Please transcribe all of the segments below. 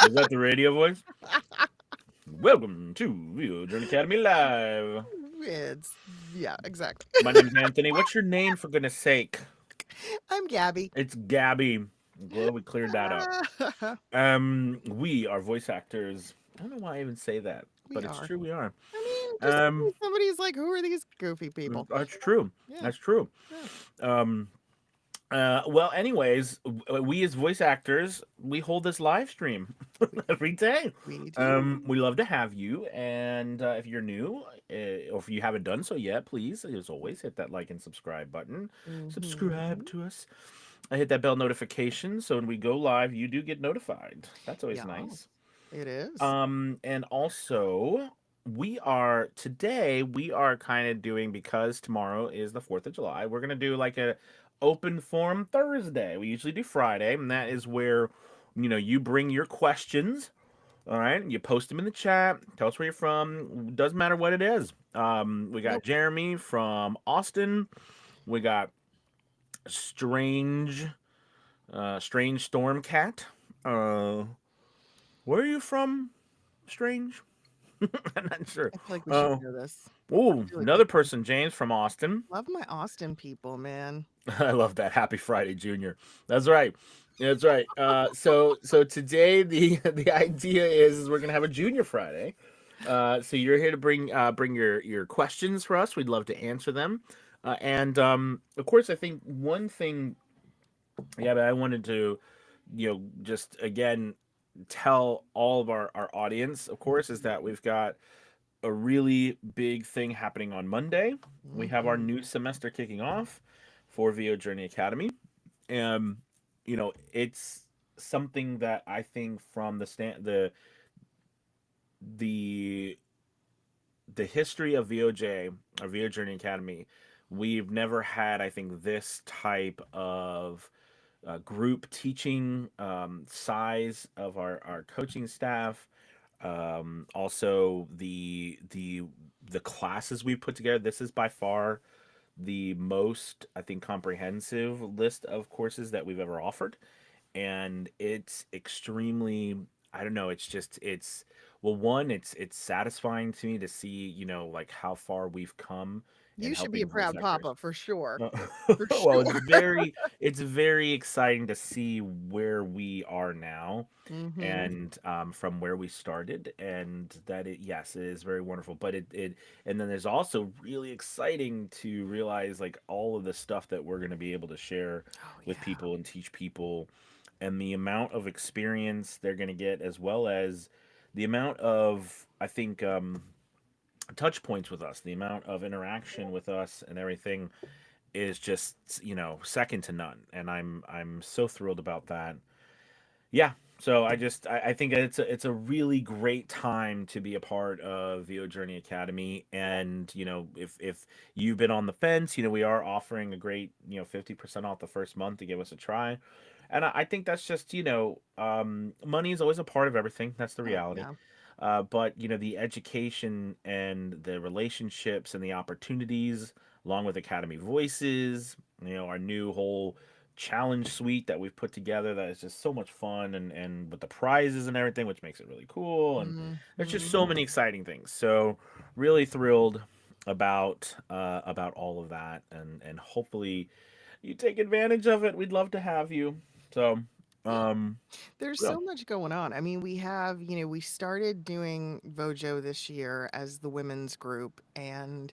Is that the radio voice? Welcome to Video Journey Academy Live. It's yeah, exactly. My name's Anthony. What's your name, for goodness sake? I'm Gabby. It's Gabby. I'm glad we cleared that up. We are voice actors. I don't know why I even say that, We but it's are. true. We are. I mean, just in Um, case somebody's like, "Who are these goofy people?" that's true. Yeah, That's true. yeah, Um, well, anyways, we as voice actors, we hold this live stream we, every day. we do. We love to have you, and if you're new, or if you haven't done so yet, please, as always, hit that like and subscribe button. Subscribe Hmm. to us. I hit that bell notification, so when we go live, you do get notified. That's always Yeah, nice. it is. And also, we are kind of doing, because tomorrow is the 4th of July, we're gonna do like a open forum Thursday. We usually do Friday, and that is where you bring your questions. All right, you post them in the chat. Tell us where you're from. Doesn't matter what it is. We got Nope. Jeremy from Austin. We got Strange, Strange Stormcat. Uh, where are you from, Strange? I'm not sure. I feel like we should Oh, know this. I oh, feel like we another person, James from Austin. love my Austin people, man. I love that. Happy Friday, Junior. That's right. That's right. So today the idea is we're gonna have a Junior Friday. So you're here to bring your questions for us. We'd love to answer them. And of course, I think one thing, yeah, but I wanted to, just again tell all of our audience, of course, is that we've got a really big thing happening on Monday. We have our Hmm. new semester kicking off for VO Journey Academy. And it's something that I think from the the history of VOJ, or VO Journey Academy, we've never had, I think, this type of group teaching, size of our coaching staff. Also, the classes we put together. This is by far the most, I think, comprehensive list of courses that we've ever offered, and it's extremely, I don't know, it's well, one, it's satisfying to me to see, like how far we've come in You should be a helping voice proud actors. papa for sure. uh, For well, sure. it's very exciting to see where we are now, Hmm. and from where we started, and that yes, it is very wonderful. But and then there's also really exciting to realize like all of the stuff that we're going to be able to share Oh with yeah. people and teach people, and the amount of experience they're going to get, as well as the amount of, I think, touch points with us, the amount of interaction with us and everything is just, second to none, and I'm so thrilled about that. Yeah. So I think it's a really great time to be a part of VO Journey Academy. And if you've been on the fence, we are offering a great 50% off the first month to give us a try. And I think that's just, money is always a part of everything. That's the Oh reality. yeah. But the education and the relationships and the opportunities, along with Academy Voices, our new whole challenge suite that we've put together, that is just so much fun, and with the prizes and everything, which makes it really cool. And there's just Hmm. so many exciting things. So really thrilled about all of that, and hopefully you take advantage of it. We'd love to have you. So Yeah. um There's yeah. so much going on. I mean, we have, we started doing Vojo this year as the women's group, and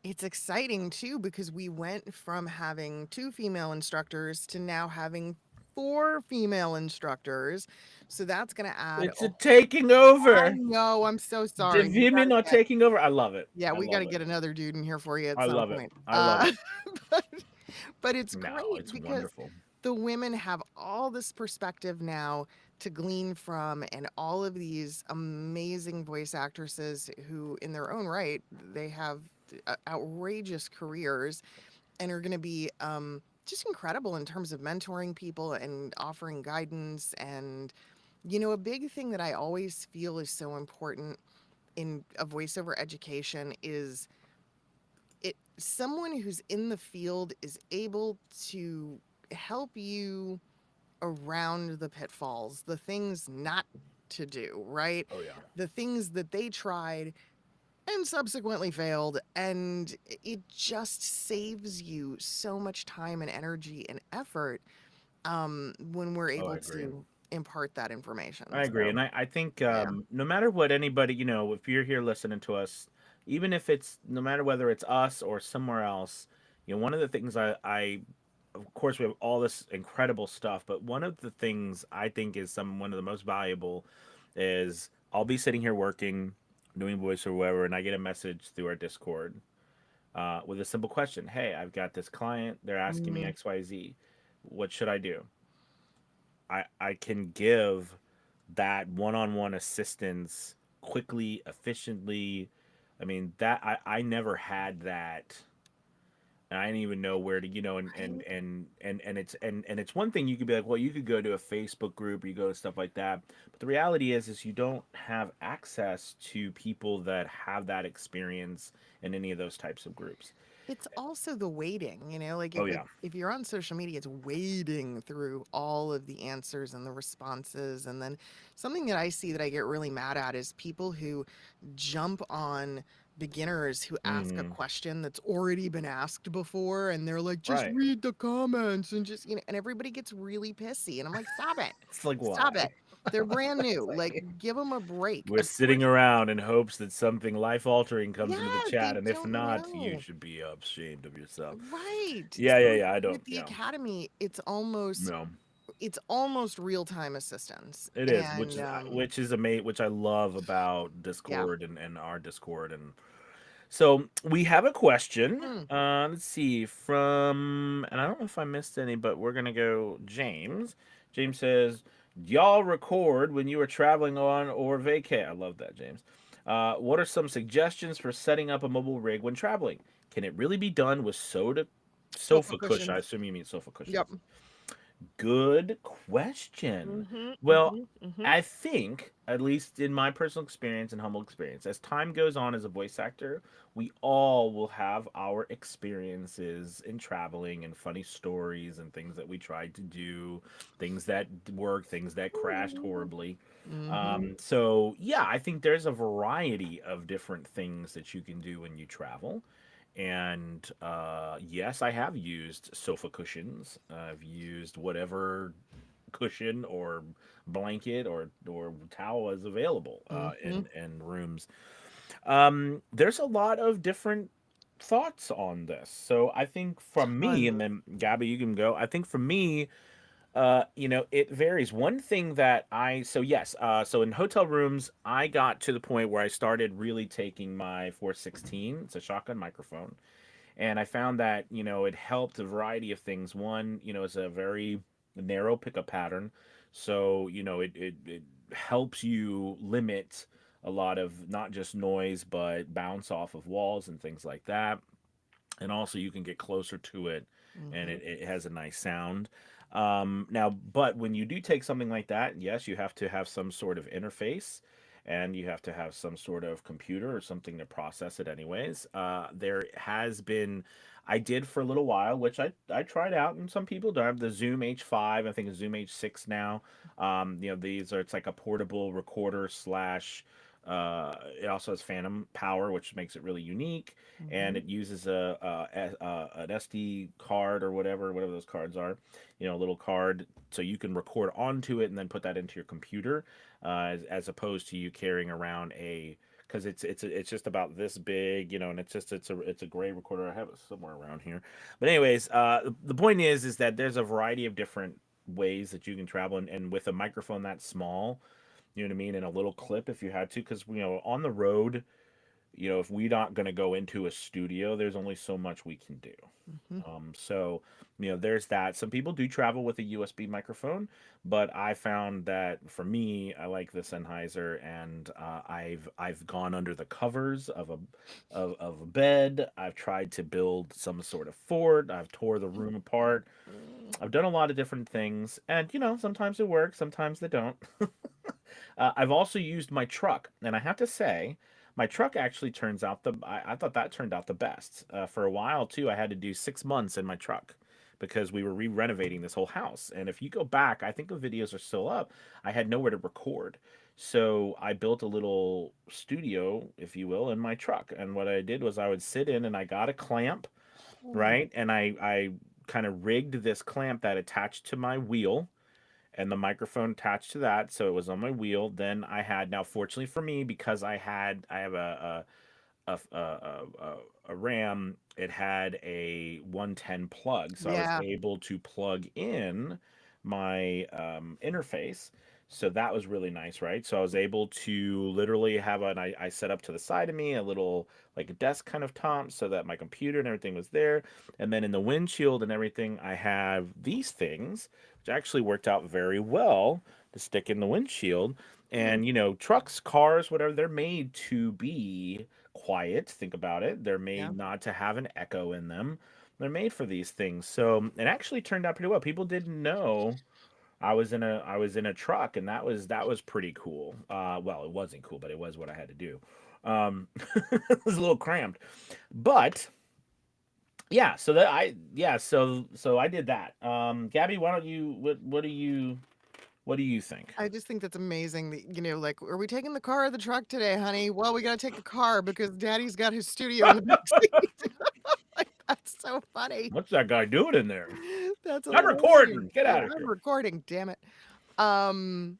it's exciting too because we went from having two female instructors to now having four female instructors. So that's going to add It's a a taking I over. know, I'm so The sorry. We got women to are get taking over. I love it. Yeah, I we got to love it. get another dude in here for you at I some love it. point. I love it. But but it's No, great it's because wonderful. the women have all this perspective now to glean from, and all of these amazing voice actresses who in their own right they have outrageous careers and are going to be just incredible in terms of mentoring people and offering guidance. And a big thing that I always feel is so important in a voiceover education is someone who's in the field is able to help you around the pitfalls, the things not to do, right? Oh yeah. The things that they tried and subsequently failed, and it just saves you so much time and energy and effort when we're Oh, I able agree. to impart that information. I agree, So and I think yeah. no matter what anybody, if you're here listening to us, even if it's no matter whether it's us or somewhere else, one of the things I of course we have all this incredible stuff, but one of the things I think is one of the most valuable is I'll be sitting here working, doing voice or whatever, and I get a message through our Discord with a simple question: Hey, I've got this client. They're asking me Mm, X, Y, Z. What should I do? I can give that one-on-one assistance quickly, efficiently. I mean, that I never had that, and I didn't even know where to, right. and it's one thing you could be like, well, you could go to a Facebook group or you go to stuff like that, but the reality is you don't have access to people that have that experience in any of those types of groups. It's also the waiting, like Oh if, if yeah. if you're on social media, it's wading through all of the answers and the responses. And then something that I see that I get really mad at is people who jump on beginners who ask a Hmm. question that's already been asked before, and they're like, just Right. read the comments and just, and everybody gets really pissy. And I'm like, stop it. It's like Stop why? it. They're brand It's new. Like, like give them a break. we're Of sitting course. around in hopes that something life altering comes Yeah, into the they chat, and if don't not, you know. should be ashamed of yourself. Right. Yeah, yeah, So yeah. I don't. with the Yeah, academy, it's almost real-time assistance. it is, And which is amazing, which I love about yeah. Discord and our Discord, and so we have a question. Hmm. Let's see and I don't know if I missed any, but we're gonna go James. James says, "Y'all record when you are traveling on or vacay." I love that, James. What are some suggestions for setting up a mobile rig when traveling? Can it really be done with Sofa sofa cushion? I cushions. assume you mean sofa Yep. cushions. Good question. Mhm. Well, Mhm. Mhm. I think, at least in my personal experience and humble experience, as time goes on as a voice actor, we all will have our experiences in traveling and funny stories and things that we tried to do, things that worked, things that crashed horribly. Mhm. So, yeah, I think there's a variety of different things that you can do when you travel. And yes, I have used sofa cushions. I've used whatever cushion or blanket or towel is available Mhm. in rooms. There's a lot of different thoughts on this. So I think from me, and Tons. then Gabby, you can go. I think for me, it varies. One thing that so yes, so in hotel rooms, I got to the point where I started really taking my 416, it's a shotgun microphone, and I found that it helped a variety of things. One, it's a very narrow pickup pattern, so it helps you limit a lot of not just noise but bounce off of walls and things like that, and also you can get closer to it, and Mhm. it has a nice sound. Now, but when you do take something like that, yes, you have to have some sort of interface, and you have to have some sort of computer or something to process it anyways. There has been, I did for a little while, which I tried out, and some people do. I have the Zoom H5, I think a Zoom H6 now. These are, it's like a portable recorder slash, it also has phantom power, which makes it really unique, and Mhm. it uses an SD card or whatever those cards are, a little card, so you can record onto it and then put that into your computer, as opposed to you carrying around because it's just about this big, and it's a gray recorder. I have it somewhere around here, but anyways, the point is that there's a variety of different ways that you can travel, and with a microphone that small, you know what I mean, and a little clip if you had to, because on the road, if we're not going to go into a studio, there's only so much we can do. Mhm. So, there's that. Some people do travel with a USB microphone, but I found that for me, I like the Sennheiser, and I've gone under the covers of a bed. I've tried to build some sort of fort. I've tore the room apart. Mm. I've done a lot of different things, and sometimes it works, sometimes they don't. I've also used my truck, and I have to say, my truck actually turns out I thought that turned out the best. For a while too, I had to do 6 months in my truck because we were re-renovating this whole house. And if you go back, I think the videos are still up. I had nowhere to record. So I built a little studio, if you will, in my truck. And what I did was I would sit in and I got a clamp, Mm. right? And I kind of rigged this clamp that attached to my wheel and the microphone attached to that, so it was on my wheel. Then I had, now fortunately for me, because I have a RAM, it had a 110 plug, so I was Yeah. able to plug in my interface. So that was really nice, right? So I was able to literally have I set up to the side of me a little like a desk kind of top so that my computer and everything was there. And then in the windshield and everything, I have these things, which actually worked out very well to stick in the windshield. Mm. And, trucks, cars, whatever, they're made to be quiet. Think about it. They're Yeah. made not to have an echo in them. They're made for these things. So it actually turned out pretty well. People didn't know I was in a truck, and that was pretty cool. Well, it wasn't cool, but it was what I had to do. It was a little cramped, but yeah. So I did that. Gabby, why don't you what do you think? I just think that's amazing that, like, are we taking the car or the truck today, honey? Well, we gotta take the car because daddy's got his studio in the back seat. Like, that's so funny. What's that guy doing in there? That's I'm hilarious. recording. Get Yeah, out of I'm here. recording, damn it. Um,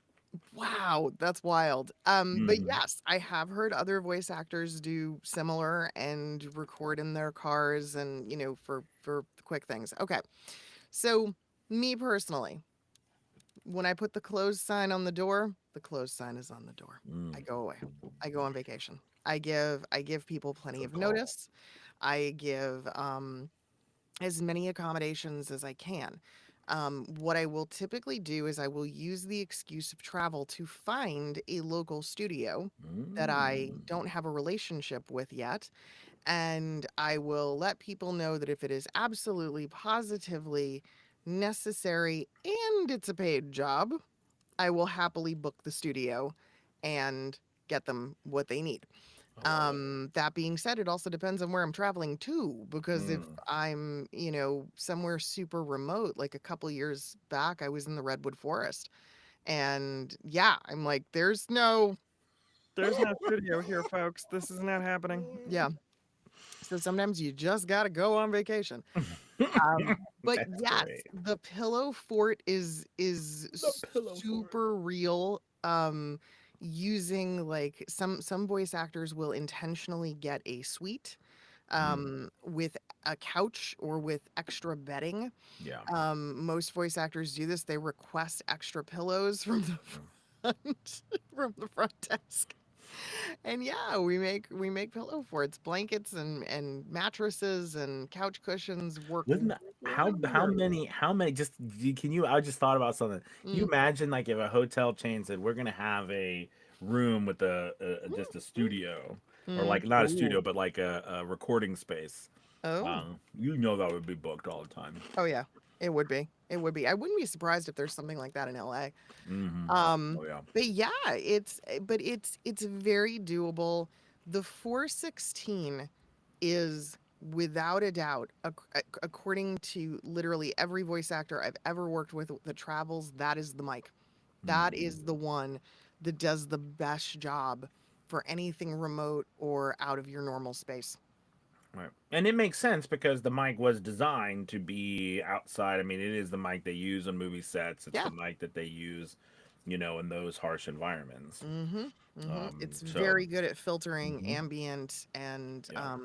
wow, that's wild. But Mhm. yes, I have heard other voice actors do similar and record in their cars and, for quick things. Okay. So, me personally, when I put the closed sign on the door, the closed sign is on the door. I Mm, go away. I go on vacation. I give people plenty good of call. notice. I give as many accommodations as I can. What I will typically do is I will use the excuse of travel to find a local studio that I Mm. don't have a relationship with yet. And I will let people know that if it is absolutely positively necessary and it's a paid job, I will happily book the studio and get them what they need. I love it. That being said, it also depends on where I'm traveling to, because if Mm. I'm, somewhere super remote, like a couple years back, I was in the Redwood Forest. And yeah, I'm like, there's no studio here, folks. This is not happening. Yeah. So sometimes you just gotta go on vacation. But That's yes, great. the pillow fort is The pillow fort. super real. Using like some voice actors will intentionally get a suite Mm. with a couch or with extra bedding. Yeah. Most voice actors do this. They request extra pillows from the Mm. front from the front desk. And yeah, we make pillow forts, blankets and mattresses and couch cushions work Listen, how wonders. many just can you I just thought about something. Can you Mm. imagine like if a hotel chain said we're gonna have a room with just a studio, or Mm. like not a Ooh. studio but like a recording space? Oh. That would be booked all the time. Oh yeah. It would be. It would be. I wouldn't be surprised if there's something like that in LA. Hmm. Um, Oh yeah. but yeah, it's very doable. The 416 is without a doubt, according to literally every voice actor I've ever worked with that travels, that is the mic. That Mm. is the one that does the best job for anything remote or out of your normal space. Right. And it makes sense because the mic was designed to be outside. I mean, it is the mic they use on movie sets. It's the Yeah. mic that they use, in those harsh environments. Mhm. Mhm. It's So, very good at filtering mhm, ambient and yeah,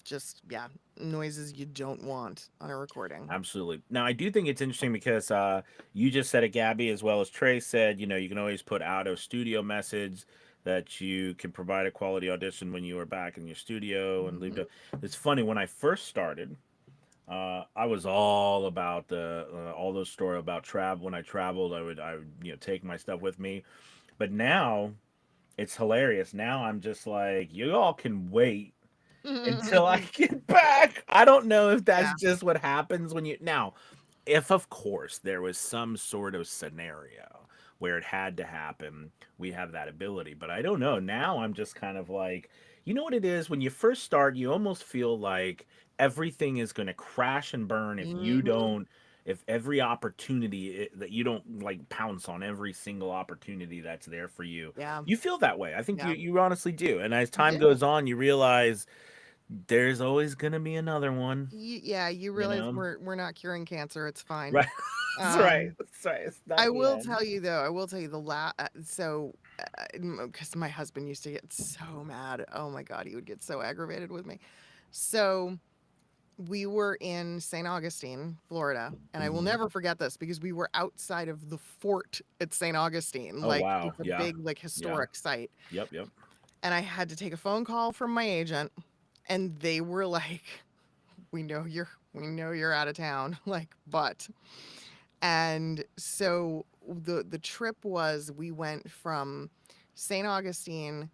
just yeah, noises you don't want on a recording. absolutely. Now, I do think it's interesting because you just said it, Gabby, as well as Trey said, you can always put out a studio message that you can provide a quality audition when you are back in your studio and leave Mhm. the. It's funny, when I first started, I was all about all those story about travel. When I traveled, I would take my stuff with me. But now it's hilarious. Now I'm just like, you all can wait until I get back. I don't know if that's Yeah. just what happens when you now. If of course there was some sort of scenario where it had to happen, we have that ability. But I don't know. Now I'm just kind of like, you know what it is? When you first start, you almost feel like everything is going to crash and burn if you Hmm. don't, if every opportunity that you don't like pounce on every single opportunity that's there for you. Yeah. You feel that way. I think Yeah. you honestly do. And as You time do. goes on, you realize there's always going to be another one, Yeah, you you realize know? we're not curing cancer. It's fine. Right. That's right. Um, That's right. It's not I the will end. tell you though, I will tell you so because my husband used to get so mad. Oh my God, he would get so aggravated with me. So we were in St. Augustine, Florida, and I will Hmm. never forget this because we were outside of the fort at St. Augustine. Oh, Like wow. it's a Yeah. big, like Yeah. historic site. Yep. Yep. And I had to take a phone call from my agent, and they were like, we know you're out of town, like, but. And so the trip was we went from St. Augustine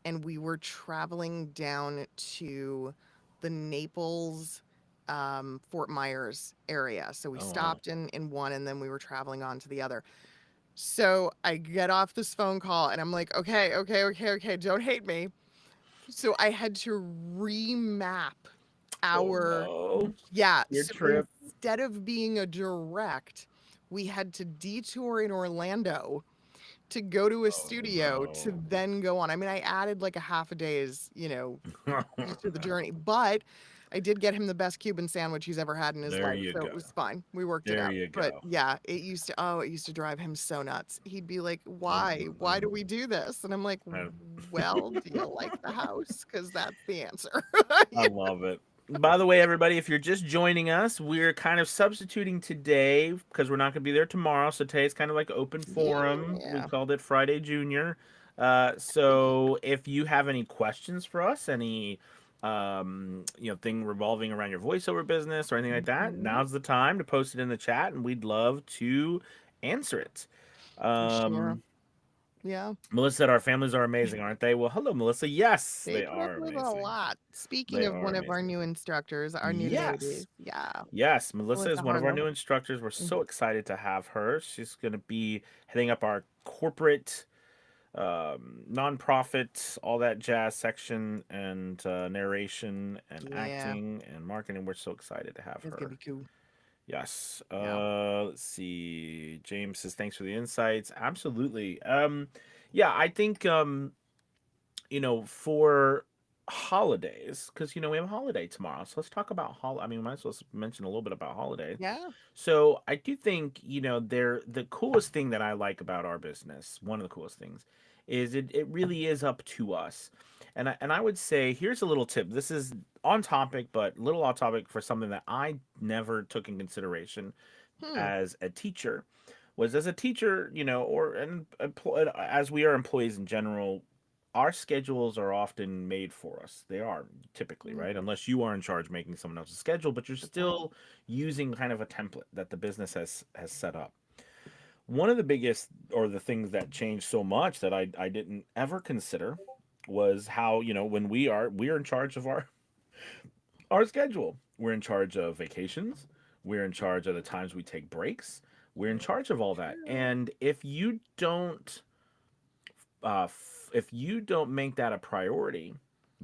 and we were traveling down to the Naples, Fort Myers area. So we Oh, wow. stopped in one and then we were traveling on to the other. So I get off this phone call and I'm like, okay, okay, okay, okay, don't hate me. So I had to remap Oh, our, no. yeah. Your So trip. instead of being a direct, we had to detour in Orlando to go to a Oh, studio to no. then go on. I mean, I added like a half a day's, to the journey, but I did get him the best Cuban sandwich he's ever had in his There life, you so go. it was fine. We worked it There out. you But go. yeah, it used to drive him so nuts. He'd be like, "Why? Why Mm-mm-mm. do we do this?" And I'm like, I, "Well, do you like the house? Because that's the answer." I love it. By the way, everybody, if you're just joining us, we're kind of substituting today because we're not going to be there tomorrow. So today's kind of like open forum. We Yeah. called it Friday Junior. Yeah. So if you have any questions for us, any thing revolving around your voiceover business or anything like that, Mhm. now's the time to post it in the chat, and we'd love to answer it. For sure. Um, Yeah. Melissa said our families are amazing, aren't they? Well, hello, Melissa. Yes, They they put up are with a amazing. lot. Speaking They of are one of our amazing. new instructors, our new lady. Yes. Yeah. Yes, Melissa is Melissa one of our Harlow. new instructors. We're Mhm. so excited to have her. She's going to be heading up our corporate, nonprofit, all that jazz section, and narration and Yeah. acting and marketing. We're so excited to have It's gonna her. be cool. Yes. Yeah. Let's see. James says thanks for the insights. Absolutely. Yeah, I think for holidays, because we have a holiday tomorrow. So let's talk about I mean, we might as well mention a little bit about holiday. Yeah. So I do think, they're the coolest thing that I like about our business, one of the coolest things, is it really is up to us. And I would say here's a little tip. This is on topic, but a little off topic for something that I never took in consideration Hmm. as a teacher. Was as a teacher, or as we are employees in general, our schedules are often made for us. They are typically, right? Mhm. Unless you are in charge making someone else's schedule, but you're Good point. still using kind of a template that the business has set up. One of the biggest or the things that changed so much that I didn't ever consider was how, when we're in charge of our schedule. We're in charge of vacations. We're in charge of the times we take breaks. We're in charge of all that. True. And if you don't make that a priority,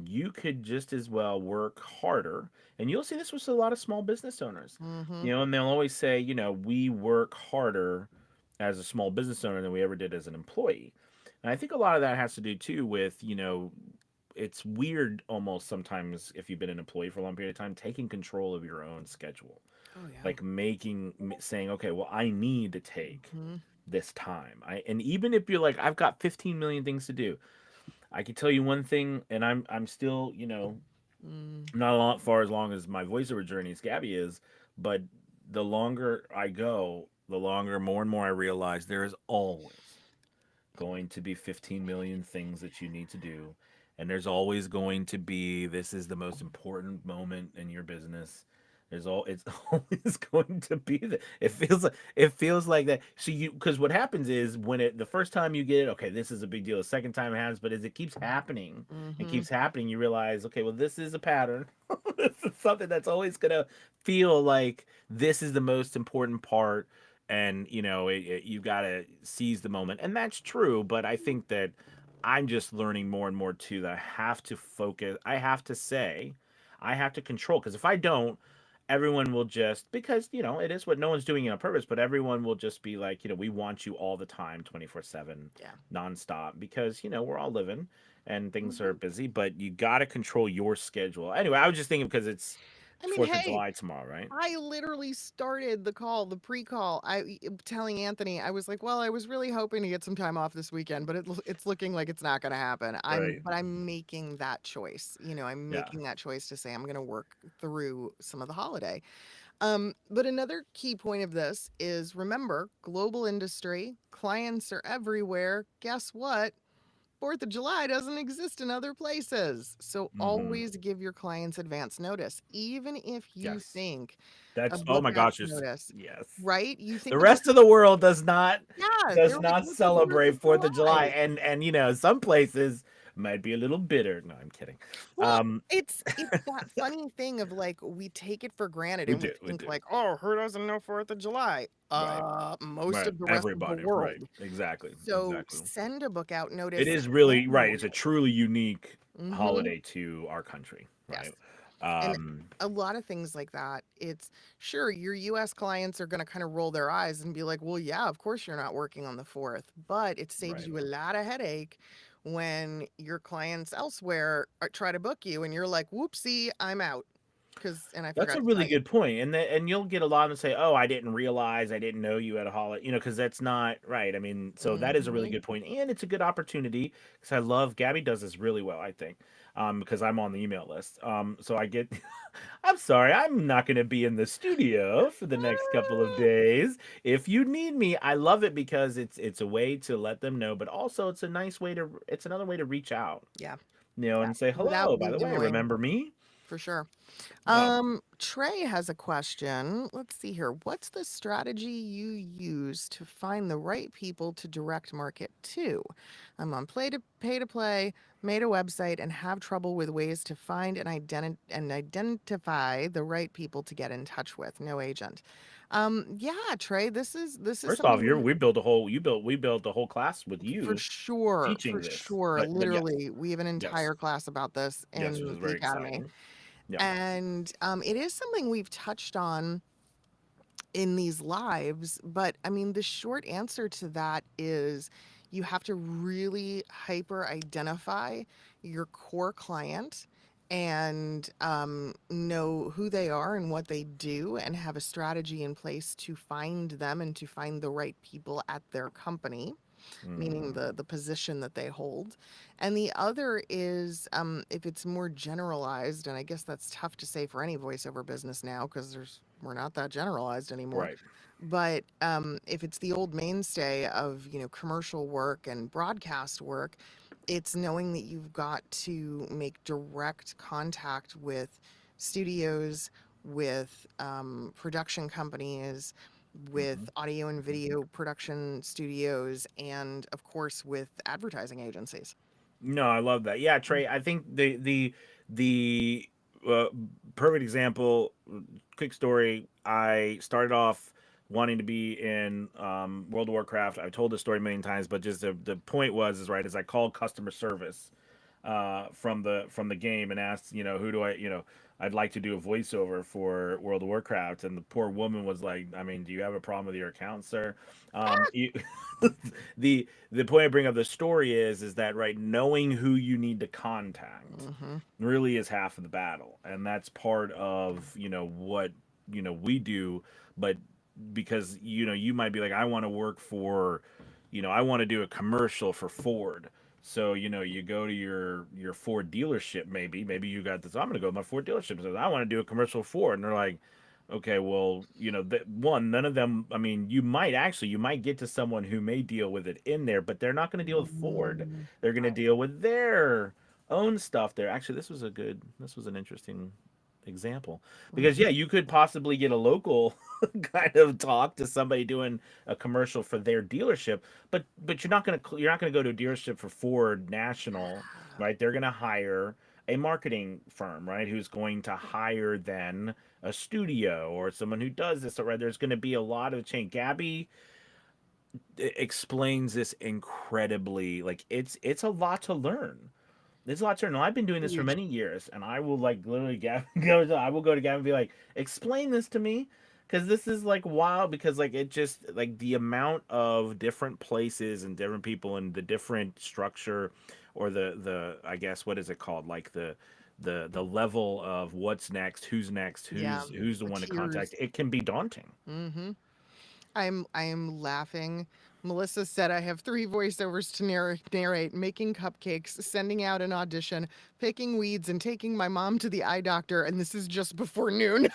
you could just as well work harder. And you'll see this with a lot of small business owners, Mm-hmm. and they'll always say, we work harder as a small business owner than we ever did as an employee. And I think a lot of that has to do too with, it's weird almost sometimes if you've been an employee for a long period of time, taking control of your own schedule, Oh yeah. like saying, okay, well, I need to take Hmm. this time. And even if you're like, I've got 15 million things to do, I can tell you one thing, and I'm still, Mm. not a lot far as long as my voiceover journey as Gabby is, but the longer I go, the longer more and more I realize there is always going to be 15 million things that you need to do. And there's always going to be, this is the most important moment in your business. It's always going to be that. It feels like that. So because what happens is when the first time you get it, okay, this is a big deal. The second time it happens, but as it keeps happening and Mm-hmm. keeps happening, you realize, okay, well, this is a pattern. This is something that's always gonna feel like this is the most important part, and you got to seize the moment, and that's true. But I think that I'm just learning more and more too that I have to focus. I have to say, I have to control, because if I don't, everyone will just, because it is what, no one's doing it on purpose, but everyone will just be like, we want you all the time, 24/7, Yeah. nonstop, because we're all living and things are Mhm. busy, but you got to control your schedule. Anyway, I was just thinking because it's I mean, 4th of hey, July tomorrow, right? I literally started the call, the pre-call. Telling Anthony, I was like, "Well, I was really hoping to get some time off this weekend, but it's looking like it's not going to happen." Right. I'm making that choice. I'm Yeah. making that choice to say I'm going to work through some of the holiday. But another key point of this is, remember, global industry, clients are everywhere. Guess what? 4th of July doesn't exist in other places. So Hmm. always give your clients advance notice, even if you Yes. think a That's, oh book my out gosh, it's, notice, yes. right? You The think a book, rest of the world does not yeah, does they're like, not what's the 4th celebrate of 4th of July, July? and some places might be a little bitter. No, I'm kidding. Well, Um, it's that funny thing of like we take it for granted we and we do, we think do. like, oh, who doesn't know 4th of July? Right, Most right. of the rest of the Everybody, right. world. Exactly, So exactly. send a book out It notice is really right. anyway. It's a truly unique Mm-hmm. holiday to our country, Yes. right? And Um, a lot of things like that, it's sure your US clients are going to kind of roll their eyes and be like, well, yeah, of course you're not working on the 4th, but it saves right. you a lot of headache when your clients elsewhere try to book you and you're like, whoopsie, I'm out. And I That's forgot a to really tell you. good point, and you'll get a lot of say, "Oh, I didn't realize, I didn't know you had a holiday," because that's not right. I mean, so that is a really Hmm. good point, and it's a good opportunity because I love Gabby does this really well, I think, because I'm on the email list. So I get, I'm sorry, I'm not going to be in the studio for the next couple of days. If you need me, I love it because it's a way to let them know, but also it's another way to reach out, Yeah. Yeah. and say Without hello. By being the way, annoying, remember me? for sure. Yeah. Trey has a question. Let's see here. What's the strategy you use to find the right people to direct market to? I'm on pay to play, made a website, and have trouble with ways to find and identify the right people to get in touch with. No agent. Yeah, Trey, this is First off, something we built a whole we built the whole class with for you sure, for teaching this. sure. But yes, Literally, we have an yes, entire class about this yes, which is in the very academy. exciting. Yeah. And it is something we've touched on in these lives. But I mean, the short answer to that is you have to really hyper identify your core client and know who they are and what they do and have a strategy in place to find them and to find the right people at their company, meaning Hmm. the position that they hold. And the other is if it's more generalized, and I guess that's tough to say for any voiceover business now because we're not that generalized anymore. Right. But if it's the old mainstay of commercial work and broadcast work, it's knowing that you've got to make direct contact with studios, with production companies, Hmm. with audio and video production studios, and of course with advertising agencies. No, I love that. Yeah, Trey. I think the uh, perfect example. Quick story. I started off wanting to be in World of Warcraft. I've told this story a million times, but just the point was is right as I called customer service from the game and asked, who do I, I'd like to do a voiceover for World of Warcraft, and the poor woman was like, I mean, do you have a problem with your account, sir? You, the point I bring up the story is that right, knowing who you need to contact Hmm. really is half of the battle, and that's part of what we do, but because you might be like, I want to work for, I want to do a commercial for Ford. So you go to your Ford dealership. Maybe you got this. I'm gonna go to my Ford dealership and says I want to do a commercial for Ford, and they're like, okay, well, one, none of them. I mean, you might get to someone who may deal with it in there, but they're not going to deal with Ford. They're going to Right. deal with their own stuff there. Actually, this was an interesting example because Hmm. yeah, you could possibly get a local kind of talk to somebody doing a commercial for their dealership, but you're not going to go to a dealership for Ford National, right? They're going to hire a marketing firm, right, who's going to hire then a studio or someone who does this, or there's going to be a lot of change. Gabby explains this incredibly, like it's a lot to learn. There's a lot to learn. I've been doing this for Huge. many years, and I will like literally I will go to Gavin and be like, explain this to me, because this is like wild. Because like it just like the amount of different places and different people and the different structure, or the I guess what is it called, like the level of what's next, Yeah. who's the The one to tears. contact. It can be daunting. Mm-hmm. I am laughing. Melissa said I have 3 voiceovers to narrate, making cupcakes, sending out an audition, picking weeds, and taking my mom to the eye doctor, and this is just before noon.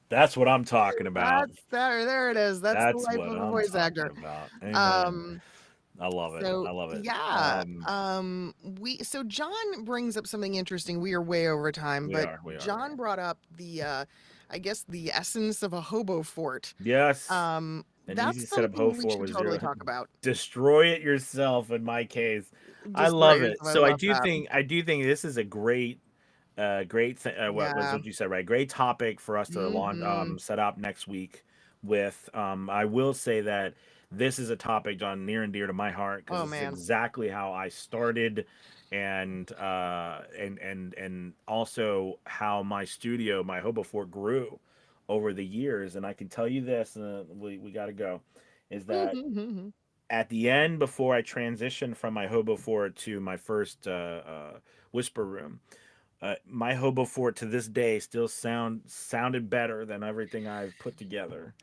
That's what I'm talking about. That's there. There it is. That's the That's life what of a I'm voice talking actor. about. Amen. Um, I love it. so I love it. yeah, so John brings up something interesting. We are way over time, We but are. We are. John brought up the I guess the essence of a hobo fort. Yes. An easy That's setup something hoe we for should was totally zero. talk about. Destroy it yourself in my case. I Destroy love it. yourself. I So love that. I do think this is a great what was Yeah. what you said, right? Great topic for us to launch Mm-hmm. set up next week with. I will say that this is a topic, John, near and dear to my heart, because Oh this is man. exactly how I started, and also how my studio, my Hobo Fort, grew over the years. And I can tell you this, we got to go, is that at the end, before I transitioned from my Hobo Fort to my first Whisper Room, my Hobo Fort to this day still sounded better than everything I've put together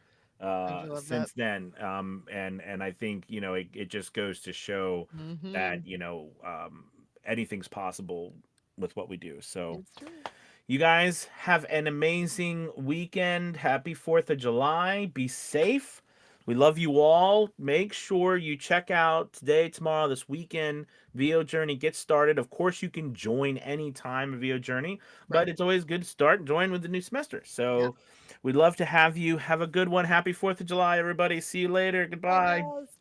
I love that. since then. And I think, it just goes to show Mm-hmm. that, anything's possible with what we do. So It's true. you guys have an amazing weekend. Happy 4th of July. Be safe. We love you all. Make sure you check out today, tomorrow, this weekend. VO Journey gets started. Of course, you can join anytime of VO Journey, but Right. it's always good to start join with the new semester. Yeah. So we'd love to have you. Have a good one. Happy 4th of July, everybody. See you later. Bye Goodbye. guys.